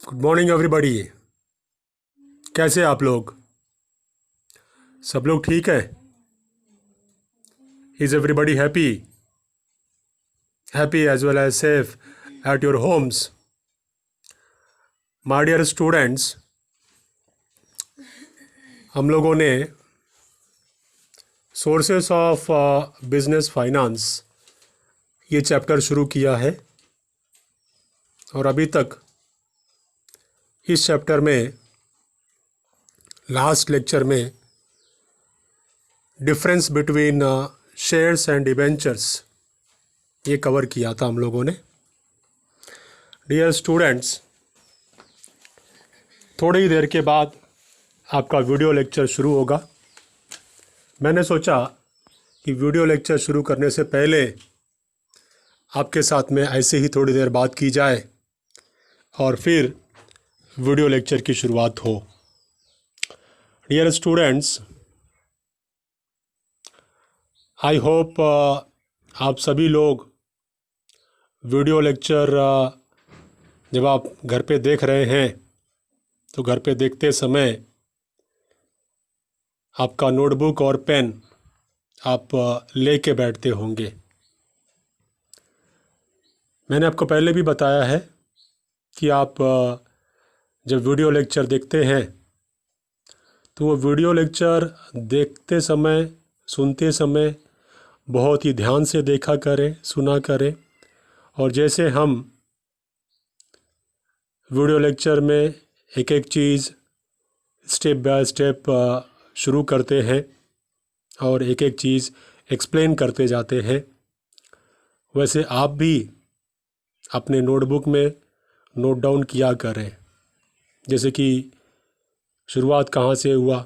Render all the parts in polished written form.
Good morning everybody. कैसे आप लोग? सब लोग ठीक है? Is everybody happy as well as safe at your homes? My dear students, हम लोगों ने सोर्सेस ऑफ बिजनेस फाइनेंस ये चैप्टर शुरू किया है और अभी तक इस चैप्टर में लास्ट लेक्चर में difference between shares and debentures ये कवर किया था हम लोगों ने। डियर स्टूडेंट्स, थोड़ी ही देर के बाद आपका वीडियो लेक्चर शुरू होगा। मैंने सोचा कि वीडियो लेक्चर शुरू करने से पहले आपके साथ में ऐसे ही थोड़ी देर बात की जाए और फिर वीडियो लेक्चर की शुरुआत हो। डियर स्टूडेंट्स, आई होप आप सभी लोग वीडियो लेक्चर जब आप घर पे देख रहे हैं तो घर पे देखते समय आपका नोटबुक और पेन आप लेके बैठते होंगे। मैंने आपको पहले भी बताया है कि आप जब वीडियो लेक्चर देखते हैं तो वो वीडियो लेक्चर देखते समय, सुनते समय बहुत ही ध्यान से देखा करें, सुना करें। और जैसे हम वीडियो लेक्चर में एक एक चीज़ स्टेप बाय स्टेप शुरू करते हैं और एक एक चीज़ एक्सप्लेन करते जाते हैं, वैसे आप भी अपने नोटबुक में नोट डाउन किया करें। जैसे कि शुरुआत कहाँ से हुआ,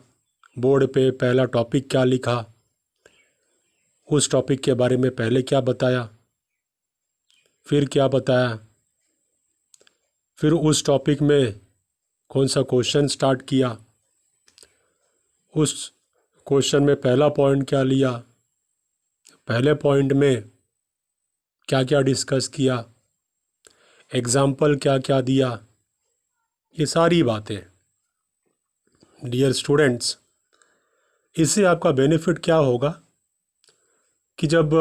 बोर्ड पे पहला टॉपिक क्या लिखा, उस टॉपिक के बारे में पहले क्या बताया, फिर क्या बताया, फिर उस टॉपिक में कौन सा क्वेश्चन स्टार्ट किया, उस क्वेश्चन में पहला पॉइंट क्या लिया, पहले पॉइंट में क्या क्या डिस्कस किया, एग्जाम्पल क्या क्या दिया, ये सारी बातें। डियर स्टूडेंट्स, इससे आपका बेनिफिट क्या होगा कि जब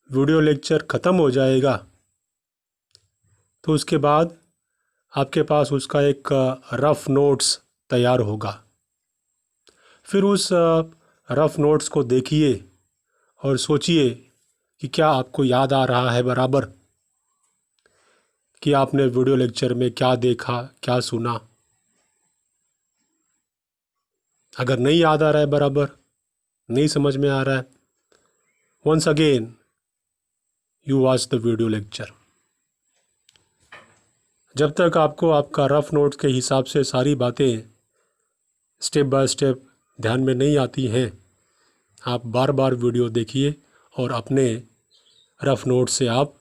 वीडियो लेक्चर ख़त्म हो जाएगा तो उसके बाद आपके पास उसका एक रफ़ नोट्स तैयार होगा। फिर उस रफ़ नोट्स को देखिए और सोचिए कि क्या आपको याद आ रहा है बराबर कि आपने वीडियो लेक्चर में क्या देखा, क्या सुना। अगर नहीं याद आ रहा है बराबर, नहीं समझ में आ रहा है, once again you watch the video lecture। जब तक आपको आपका रफ़ नोट्स के हिसाब से सारी बातें स्टेप बाय स्टेप ध्यान में नहीं आती हैं, आप बार बार वीडियो देखिए और अपने रफ़ नोट्स से आप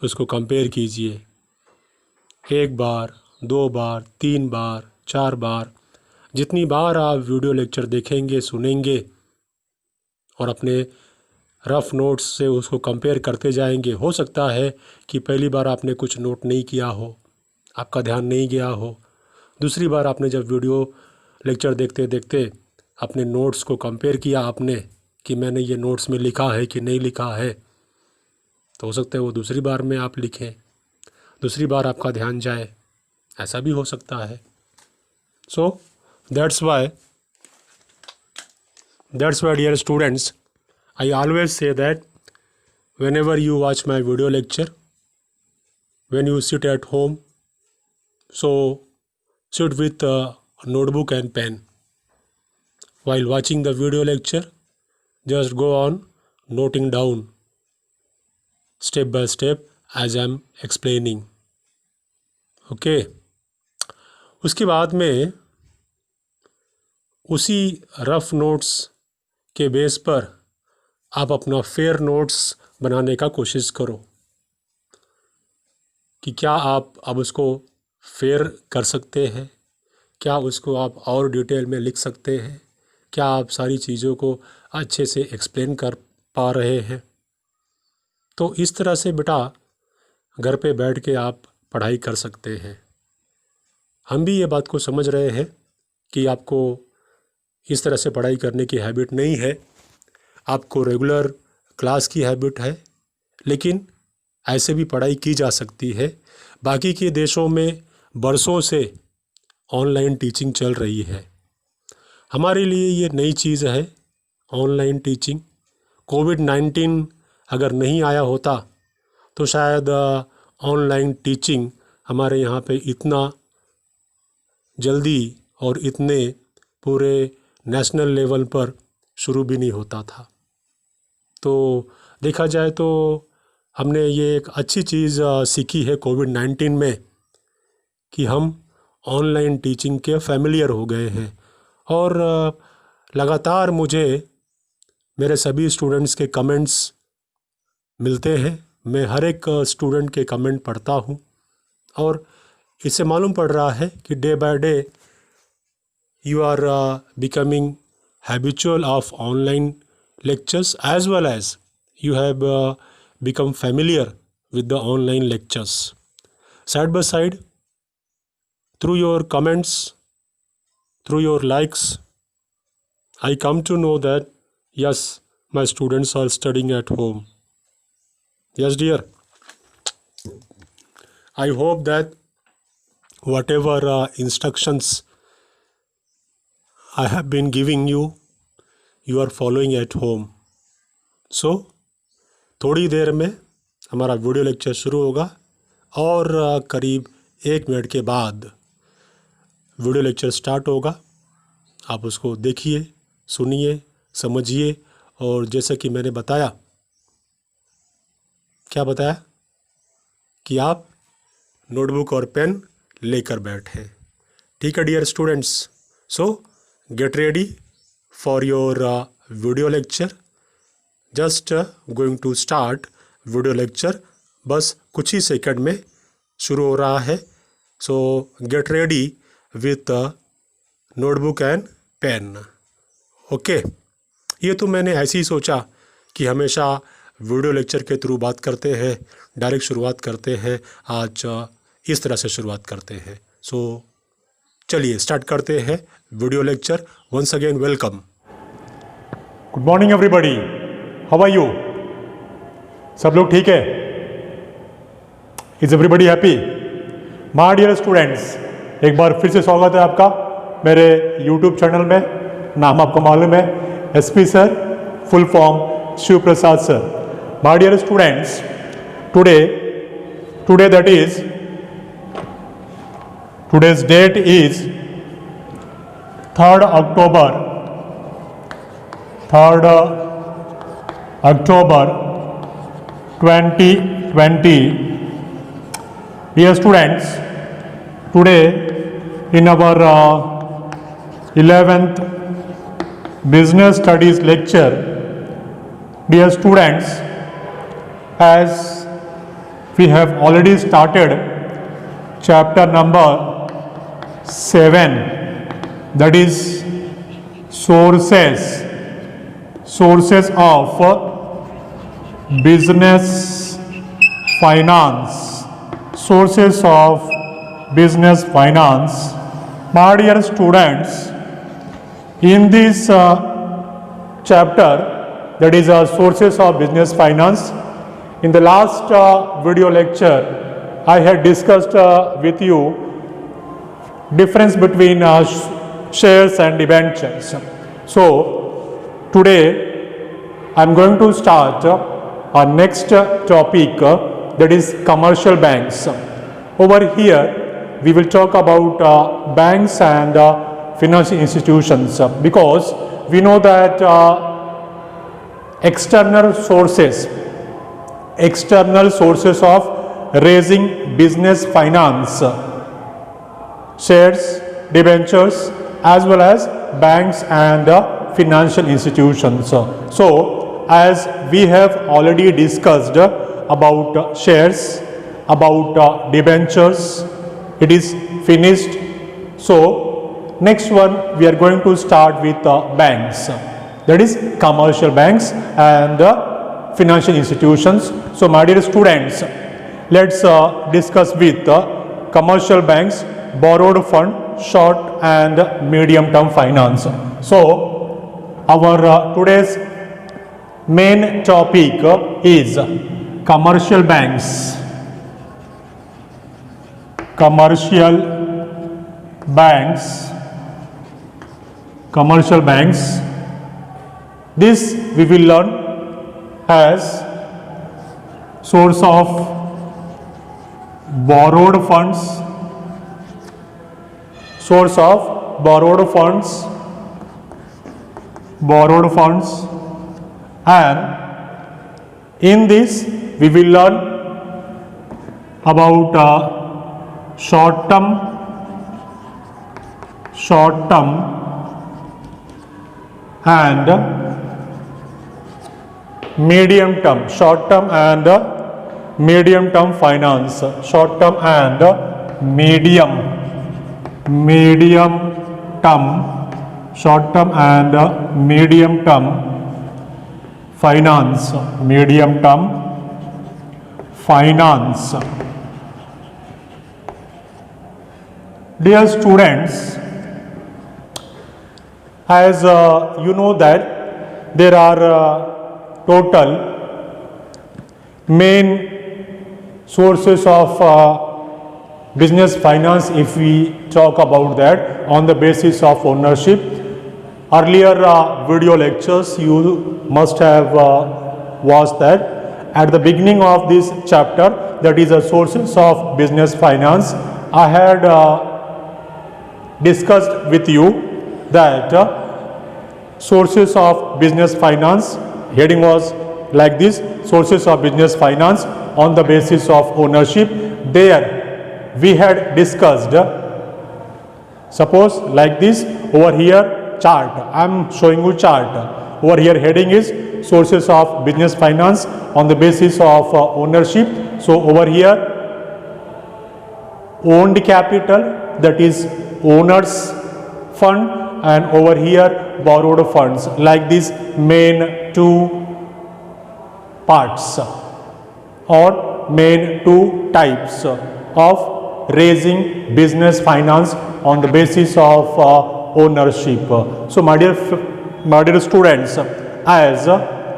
उसको कंपेयर कीजिए। एक बार, दो बार, तीन बार, चार बार, जितनी बार आप वीडियो लेक्चर देखेंगे, सुनेंगे और अपने रफ़ नोट्स से उसको कंपेयर करते जाएंगे, हो सकता है कि पहली बार आपने कुछ नोट नहीं किया हो, आपका ध्यान नहीं गया हो। दूसरी बार आपने जब वीडियो लेक्चर देखते देखते अपने नोट्स को कंपेयर किया आपने कि मैंने ये नोट्स में लिखा है कि नहीं लिखा है, तो हो सकता है वो दूसरी बार में आप लिखें, दूसरी बार आपका ध्यान जाए, ऐसा भी हो सकता है। So that's why dear students, I always say that whenever you watch my video lecture, when you sit at home, so sit with a notebook and pen. While watching the video lecture, just go on noting down step by step as I am explaining. Okay. उसके बाद में उसी rough notes के base पर आप अपना fair notes बनाने का कोशिश करो कि क्या आप अब उसको फेयर कर सकते हैं, क्या उसको आप और डिटेल में लिख सकते हैं, क्या आप सारी चीज़ों को अच्छे से एक्सप्लेन कर पा रहे हैं। तो इस तरह से बेटा घर पे बैठ के आप पढ़ाई कर सकते हैं। हम भी ये बात को समझ रहे हैं कि आपको इस तरह से पढ़ाई करने की हैबिट नहीं है, आपको रेगुलर क्लास की हैबिट है, लेकिन ऐसे भी पढ़ाई की जा सकती है। बाकी के देशों में बरसों से ऑनलाइन टीचिंग चल रही है, हमारे लिए ये नई चीज़ है ऑनलाइन टीचिंग। कोविड-19 अगर नहीं आया होता तो शायद ऑनलाइन टीचिंग हमारे यहाँ पे इतना जल्दी और इतने पूरे नेशनल लेवल पर शुरू भी नहीं होता था। तो देखा जाए तो हमने ये एक अच्छी चीज़ सीखी है कोविड-19 में कि हम ऑनलाइन टीचिंग के फैमिलियर हो गए हैं। और लगातार मुझे मेरे सभी स्टूडेंट्स के कमेंट्स मिलते हैं। मैं हर एक स्टूडेंट के कमेंट पढ़ता हूँ और इससे मालूम पड़ रहा है कि day by day you are becoming habitual of online lectures, as well as you have become familiar with the online lectures. Side by side, through your comments, through your likes, I come to know that yes, my students are studying at home. Yes dear, I hope that whatever instructions I have been giving you, you are following at home. So, थोड़ी देर में हमारा video lecture शुरू होगा और करीब 1 minute के बाद video lecture start होगा। आप उसको देखिए, सुनिए, समझिए और जैसा कि मैंने बताया, क्या बताया कि आप नोटबुक और पेन लेकर बैठे। ठीक है dear students, so get ready for your video lecture. Just going to start video lecture. बस कुछ ही सेकंड में शुरू हो रहा है। So get ready with notebook and pen. Okay, ये तो मैंने ऐसे ही सोचा कि हमेशा वीडियो लेक्चर के थ्रू बात करते हैं, डायरेक्ट शुरुआत करते हैं, आज इस तरह से शुरुआत करते हैं। सो चलिए स्टार्ट करते हैं video lecture. Once again welcome. Good morning everybody, how are you? सब लोग ठीक है? Is everybody happy? My dear students, एक बार फिर से स्वागत है आपका मेरे यूट्यूब चैनल में। नाम आपको मालूम है, SP sir, full form Shiv Prasad sir. My dear students, today that is today's date is 3rd October 2020. Dear students, today in our 11th business studies lecture, dear students, as we have already started chapter number 7, that is sources of business finance. Sources of business finance. My dear students, in this chapter, that is sources of business finance, in the last video lecture I had discussed with you difference between shares and debentures. So today I am going to start our next topic, that is commercial banks. Over here we will talk about banks and financial institutions, because we know that external sources of raising business finance, shares, debentures, as well as banks and financial institutions. So as we have already discussed about shares, about debentures, it is finished. So next one we are going to start with banks, that is commercial banks and financial institutions. So my dear students, let's discuss with commercial banks borrowed fund, short and medium term finance. So our today's main topic is commercial banks. Commercial banks. This we will learn as source of borrowed funds, and in this we will learn about short-term and medium-term finance, short-term and medium-term finance, Dear students, as you know that there are total main sources of business finance if we talk about that on the basis of ownership. Earlier video lectures you must have watched that. At the beginning of this chapter, that is the sources of business finance, I had discussed with you that sources of business finance, heading was like this: sources of business finance on the basis of ownership. There we had discussed, suppose like this, over here chart, I am showing you chart, over here heading is sources of business finance on the basis of ownership. So over here owned capital, that is owners fund, and over here borrowed funds, like this main two parts or main two types of raising business finance on the basis of ownership. So my dear students, as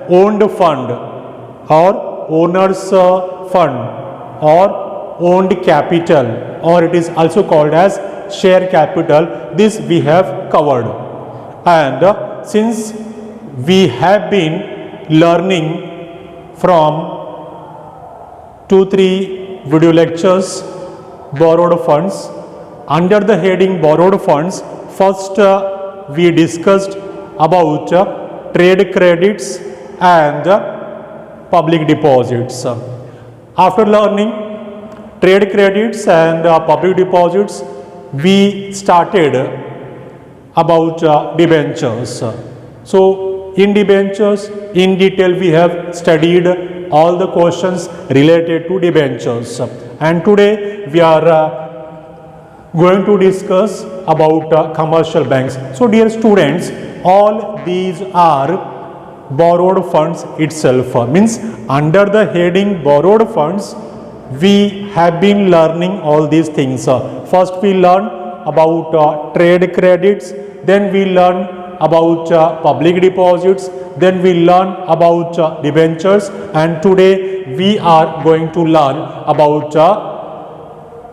owned fund or owners fund or owned capital, or it is also called as share capital, this we have covered. And since we have been learning from 2-3 video lectures borrowed funds, under the heading borrowed funds, first we discussed about trade credits and public deposits. After learning trade credits and public deposits, we started about debentures. So in debentures, in detail we have studied all the questions related to debentures, and today we are going to discuss about commercial banks. So dear students, all these are borrowed funds itself. Means under the heading borrowed funds, we have been learning all these things. First we learn about trade credits, then we learn about public deposits, then we learn about debentures, and today we are going to learn about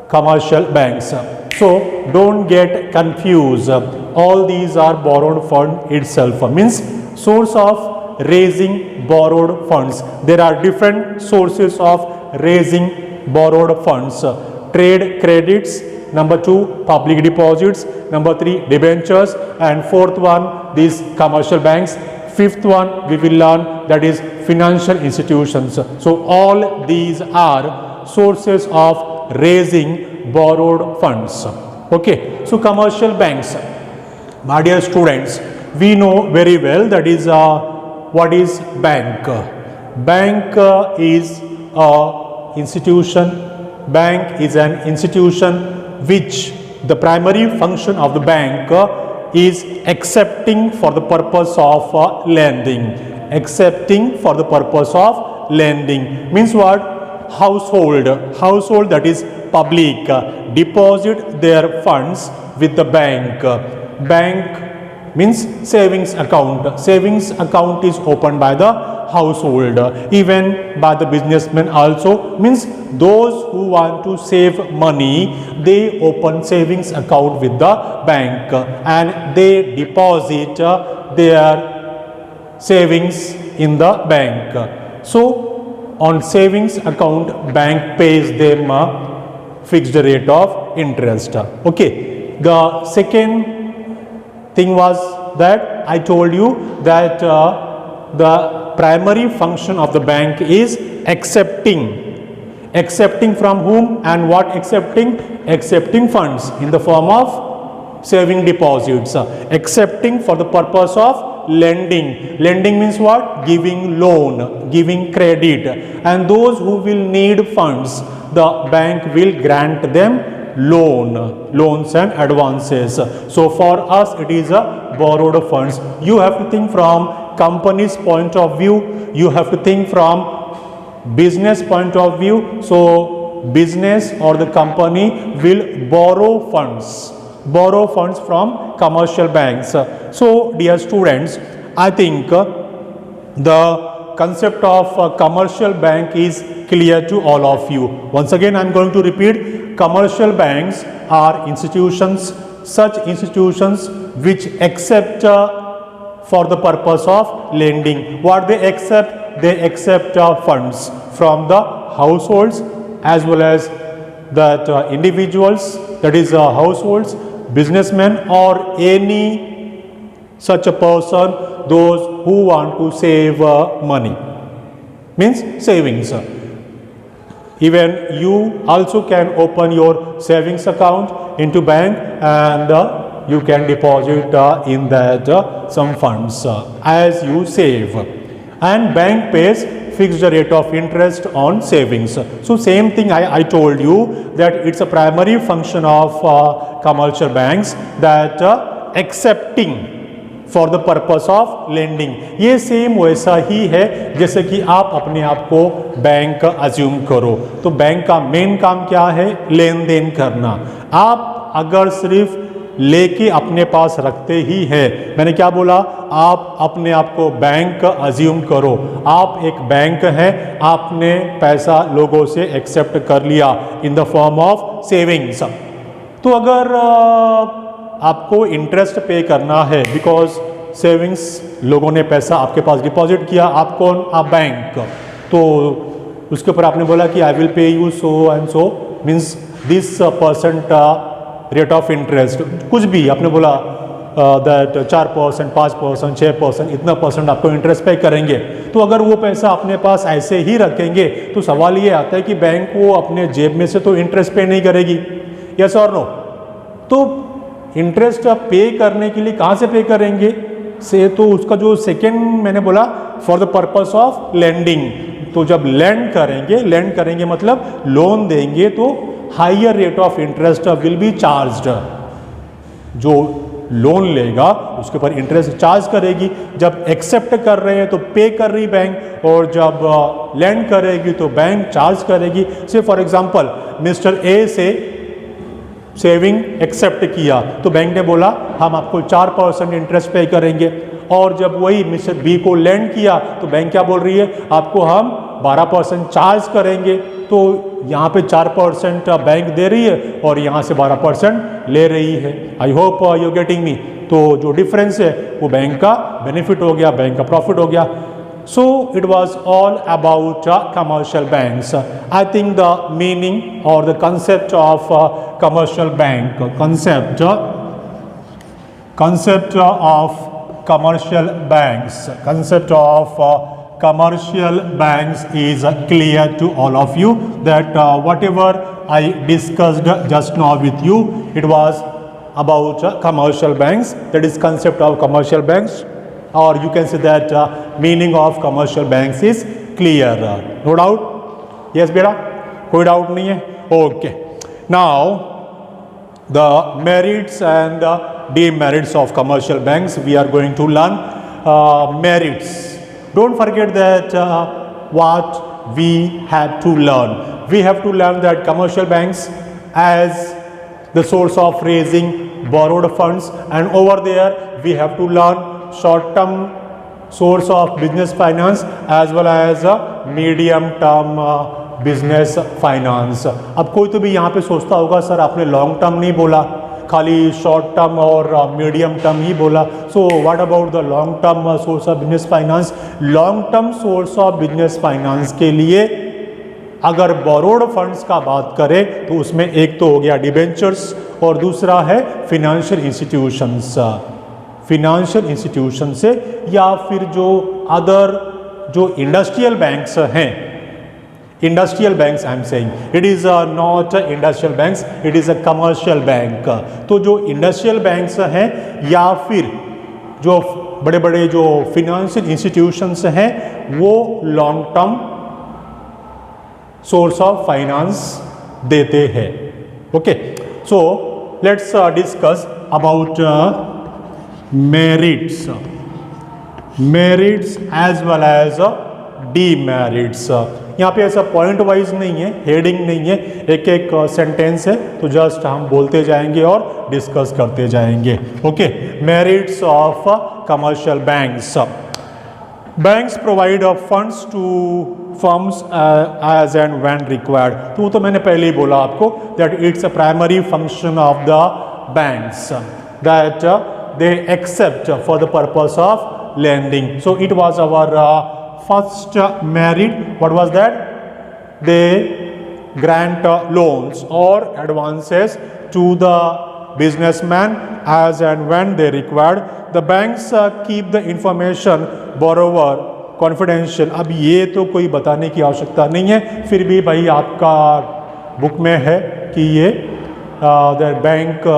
commercial banks. So don't get confused. All these are borrowed fund itself. Means source of raising borrowed funds. There are different sources of raising borrowed funds. Trade credits, number 2 public deposits, number 3 debentures, and fourth one these commercial banks. Fifth one we will learn, that is financial institutions. So all these are sources of raising borrowed funds. Okay, so commercial banks, my dear students, we know very well that is what is bank. Bank is a institution. Bank is an institution which the primary function of the bank is accepting for the purpose of lending. Accepting for the purpose of lending means what? Household, that is public deposit their funds with the bank. Bank means savings account. Savings account is opened by the household, even by the businessmen also. Means those who want to save money, they open savings account with the bank and they deposit their savings in the bank. So on savings account, bank pays them fixed rate of interest. Okay, the second thing was that I told you that the primary function of the bank is accepting from whom and what accepting funds in the form of saving deposits, accepting for the purpose of lending means what? Giving loan, giving credit, and those who will need funds, the bank will grant them loans and advances. So for us it is a borrowed funds. You have to think from company's point of view, you have to think from business point of view. So business or the company will borrow funds from commercial banks. So dear students, I think the concept of commercial bank is clear to all of you. Once again I am going to repeat, commercial banks are institutions, such institutions which accept for the purpose of lending. What they accept? They accept funds from the households as well as that individuals, that is households, businessmen, or any such a person, those who want to save money, means savings. Even you also can open your savings account into bank and you can deposit in that some funds as you save, and bank pays fixed rate of interest on savings. So same thing I told you that it's a primary function of commercial banks that accepting for the purpose of lending. ये same वैसा ही है जैसे कि आप अपने आप को bank assume करो, तो बैंक का मेन काम क्या है? लेन देन करना. आप अगर सिर्फ लेके अपने पास रखते ही है, मैंने क्या बोला? आप अपने आप को बैंक अज्यूम करो, आप एक बैंक है, आपने पैसा लोगों से एक्सेप्ट कर लिया in the form of savings. तो अगर आपको इंटरेस्ट पे करना है बिकॉज सेविंग्स लोगों ने पैसा आपके पास डिपॉजिट किया, आप कौन? आप बैंक. तो उसके ऊपर आपने बोला कि I will pay you so and so, means this percent rate of interest, कुछ भी आपने बोला दैट 4%, 5%, 6%, इतना परसेंट आपको इंटरेस्ट पे करेंगे. तो अगर वो पैसा अपने पास ऐसे ही रखेंगे तो सवाल ये आता है कि बैंक वो अपने जेब में से तो इंटरेस्ट पे नहीं करेगी. यस और नो? तो इंटरेस्ट पे करने के लिए कहाँ से पे करेंगे? से तो उसका जो सेकेंड मैंने बोला for the purpose of lending. तो जब लेंड करेंगे मतलब लोन देंगे, तो higher rate of interest will be charged. जो लोन लेगा उसके ऊपर इंटरेस्ट चार्ज करेगी. जब एक्सेप्ट कर रहे हैं तो पे कर रही बैंक, और जब लेंड करेगी तो बैंक चार्ज करेगी. से फॉर एग्जांपल मिस्टर ए से सेविंग एक्सेप्ट किया तो बैंक ने बोला हम आपको 4% इंटरेस्ट पे करेंगे, और जब वही मिस्टर बी को लेंड किया तो बैंक क्या बोल रही है? आपको हम 12% चार्ज करेंगे. तो यहाँ पे 4% बैंक दे रही है और यहाँ से 12% ले रही है. I hope you getting me. तो जो डिफरेंस है वो बैंक का बेनिफिट हो गया, बैंक का प्रॉफिट हो गया. So it was all about commercial banks. I think the meaning or the concept of commercial bank, concept of commercial banks is clear to all of you, that whatever I discussed just now with you, it was about commercial banks, that is concept of commercial banks, or you can say that meaning of commercial banks is clear. No doubt? Yes beta? कोई doubt नहीं है? Okay. Now the merits and demerits of commercial banks we are going to learn. Merits. Don't forget that what we have to learn. we have to learn that commercial banks as the source of raising borrowed funds, and over there we have to learn short term source of business finance as well as medium term business finance. अब कोई तो भी यहाँ पे सोचता होगा sir आपने long term नहीं बोला, खाली शॉर्ट टर्म और मीडियम टर्म ही बोला. So what about the long term source of business finance? Long term source of business finance के लिए अगर बोरोड फंड्स का बात करें तो उसमें एक तो हो गया डिबेंचर्स और दूसरा है फिनेंशियल इंस्टीट्यूशंस. फिनेंशियल इंस्टीट्यूशन से या फिर जो अदर जो इंडस्ट्रियल बैंक्स हैं, industrial banks I am saying, it is not industrial banks, it is a commercial bank. तो जो इंडस्ट्रियल बैंक्स हैं या फिर जो बड़े बड़े जो फिनेंशियल इंस्टीट्यूशंस हैं वो long term source of finance देते हैं. Okay, so let's discuss about merits as well as demerits. यहाँ पे ऐसा पॉइंट वाइज नहीं है, हेडिंग नहीं है, एक एक सेंटेंस है, तो जस्ट हम बोलते जाएंगे और डिस्कस करते जाएंगे. Okay, merits of commercial banks. Banks provide funds to firms as and when required. तो वो तो मैंने पहले ही बोला आपको that it's a primary function of the banks that they accept for the purpose of lending. So it was our first merit. What was that? They grant loans or advances to the businessman as and when they required. The banks keep the information borrower confidential. अब ये तो कोई बताने की आवश्यकता नहीं है, फिर भी भाई आपका बुक में है कि ये बैंक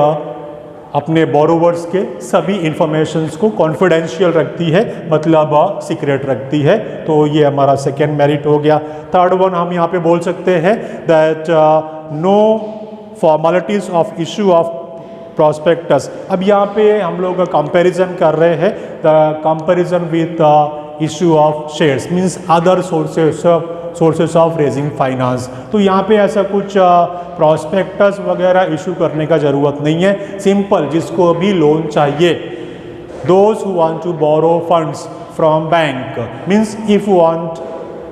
अपने बोरोवर्स के सभी इंफॉर्मेशंस को कॉन्फिडेंशियल रखती है, मतलब सीक्रेट रखती है. तो ये हमारा सेकेंड मेरिट हो गया. थर्ड वन हम यहाँ पे बोल सकते हैं that no formalities of issue of prospectus. अब यहाँ पे हम लोग कंपैरिजन कर रहे हैं, the comparison with issue of shares means other sources of raising finance. तो यहाँ पे ऐसा कुछ प्रॉस्पेक्टस वगैरह इशू करने का ज़रूरत नहीं है. सिंपल, जिसको भी लोन चाहिए, those who want to borrow funds from bank means if you want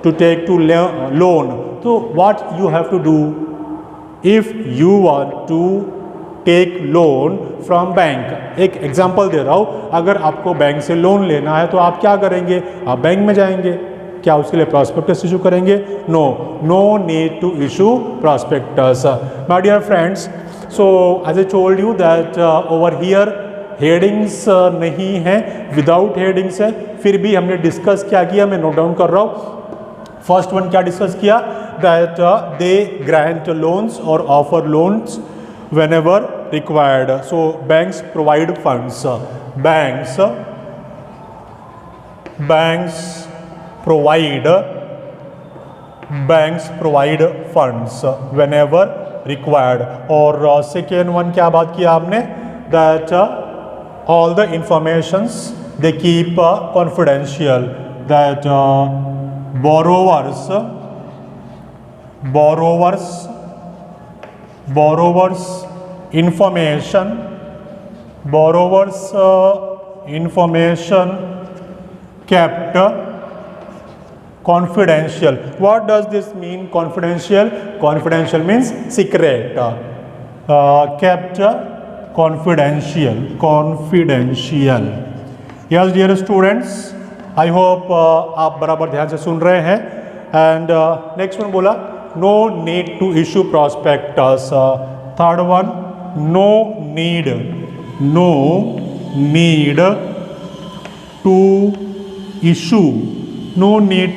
to take to loan, तो what you have to do if you want to take loan from bank. एक example दे रहा हूँ, अगर आपको bank से loan लेना है तो आप क्या करेंगे? आप बैंक में जाएंगे. क्या उसके लिए प्रॉस्पेक्टस इशू करेंगे? No need to issue prospectus. My dear friends, so as I told you that over here headings नहीं है, विदाउट हेडिंग्स है. फिर भी हमने डिस्कस क्या किया, मैं नोट डाउन कर रहा हूँ. फर्स्ट वन क्या डिस्कस किया? दैट दे ग्रांट लोन्स और offer loans whenever required. So banks provide funds. Banks provide funds whenever required. और second one क्या बात किया आपने? That all the informations they keep confidential. That borrowers information kept confidential. What does this mean, confidential? Confidential means secret. Kept confidential. Yes dear students, I hope आप बराबर ध्यान से सुन रहे हैं. And next one बोला no need to issue prospectus. Third one, no need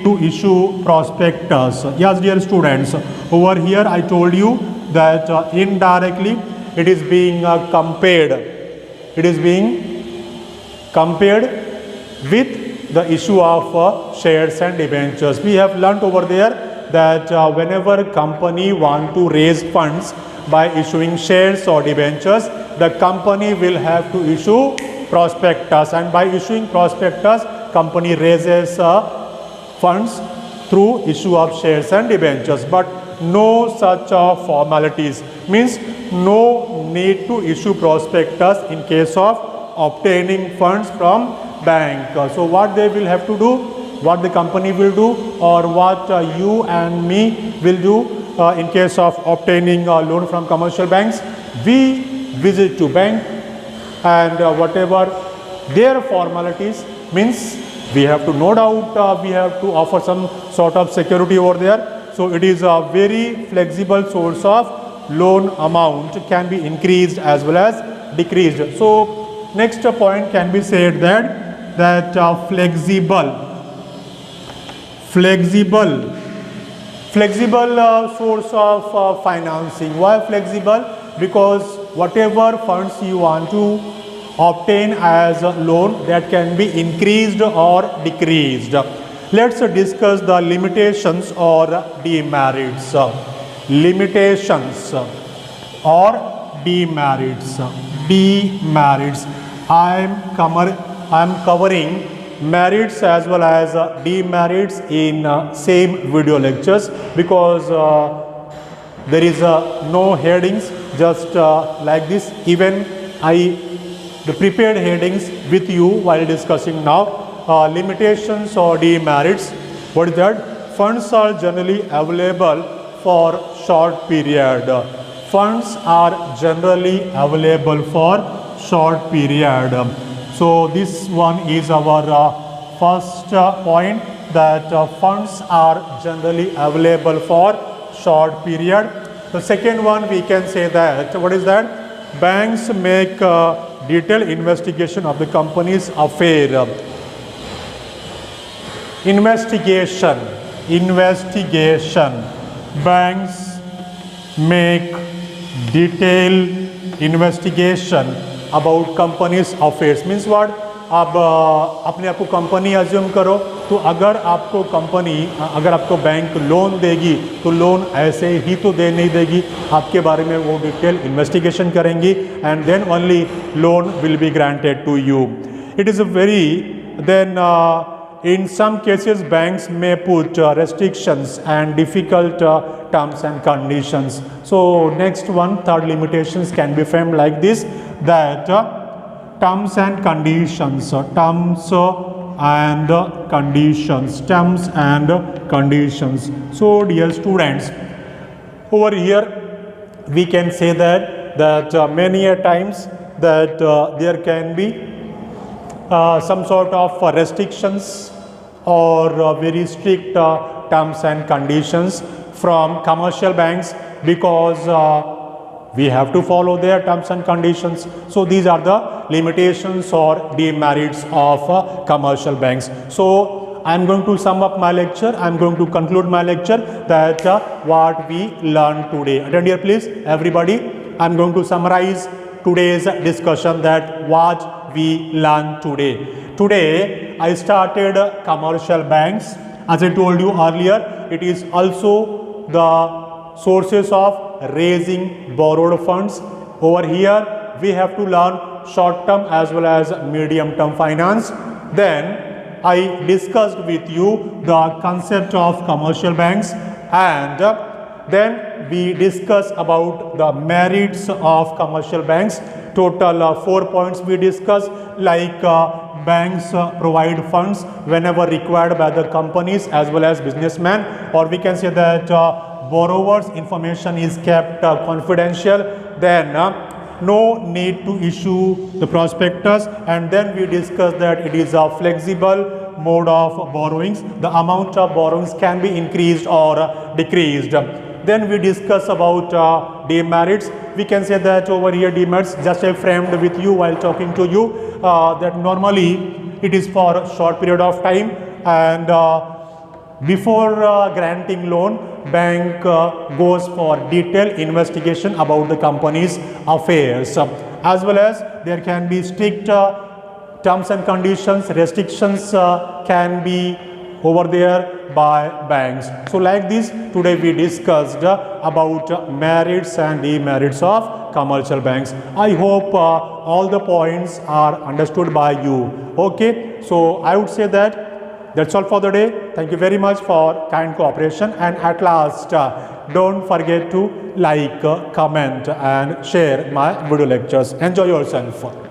to issue prospectus. Yes dear students, over here I told you that indirectly it is being compared with the issue of shares and debentures. We have learnt over there that whenever company want to raise funds by issuing shares or debentures, the company will have to issue prospectus, and by issuing prospectus, company raises funds through issue of shares and debentures. But no such formalities, means no need to issue prospectus in case of obtaining funds from bank. So what they will have to do, what the company will do, or what you and me will do in case of obtaining a loan from commercial banks, we visit to bank and whatever their formalities, means we have to, no doubt we have to offer some sort of security over there. So it is a very flexible source of loan amount, can be increased as well as decreased. So next point can be said that flexible source of financing. Why flexible? Because whatever funds you want to obtain as a loan, that can be increased or decreased. Let's discuss the limitations or demerits. Limitations or demerits. Demerits. I am covering merits as well as demerits in same video lectures, because there is no headings, just like this. Even I prepared headings with you while discussing now. Limitations or demerits. What is that? Funds are generally available for short period. Funds are generally available for short period. So this one is our first point, that funds are generally available for short period. The second one, we can say that, what is that? Banks make detailed investigation of the company's affair. Investigation. Banks make detailed investigation about company's affairs. Means what? अब अपने आपको company assume करो, तो अगर आपको bank loan देगी तो loan ऐसे ही तो नहीं देगी, आपके बारे में वो डिटेल इन्वेस्टिगेशन करेंगी, and then only loan will be granted to you. It is in some cases banks may put restrictions and difficult terms and conditions. So next one, third limitations can be framed like this, that terms and conditions. So dear students, over here we can say that many a times that there can be some sort of restrictions or very strict terms and conditions from commercial banks, because we have to follow their terms and conditions. So these are the limitations or demerits of commercial banks. So I am going to sum up my lecture. I am going to conclude my lecture, that what we learned today. Attend here please, everybody. I am going to summarize today's discussion, that what we learned today. Today I started commercial banks. As I told you earlier, it is also the sources of raising borrowed funds. Over here we have to learn short term as well as medium term finance. Then I discussed with you the concept of commercial banks, and then we discussed about the merits of commercial banks. Total 4 points we discussed, like banks provide funds whenever required by the companies as well as businessmen, or we can say that borrowers' information is kept confidential. Then no need to issue the prospectus, and then we discussed that it is a flexible mode of borrowings. The amount of borrowings can be increased or decreased. Then we discuss about demerits. We can say that over here demerits, just I framed with you while talking to you, that normally it is for a short period of time, and before granting loan, bank goes for detailed investigation about the company's affairs, as well as there can be strict terms and conditions, restrictions can be over there by banks. So like this, today we discussed about merits and demerits of commercial banks. I hope all the points are understood by you. Okay, so I would say that That's all for the day. Thank you very much for kind cooperation. And at last, don't forget to like, comment and share my video lectures. Enjoy yourself.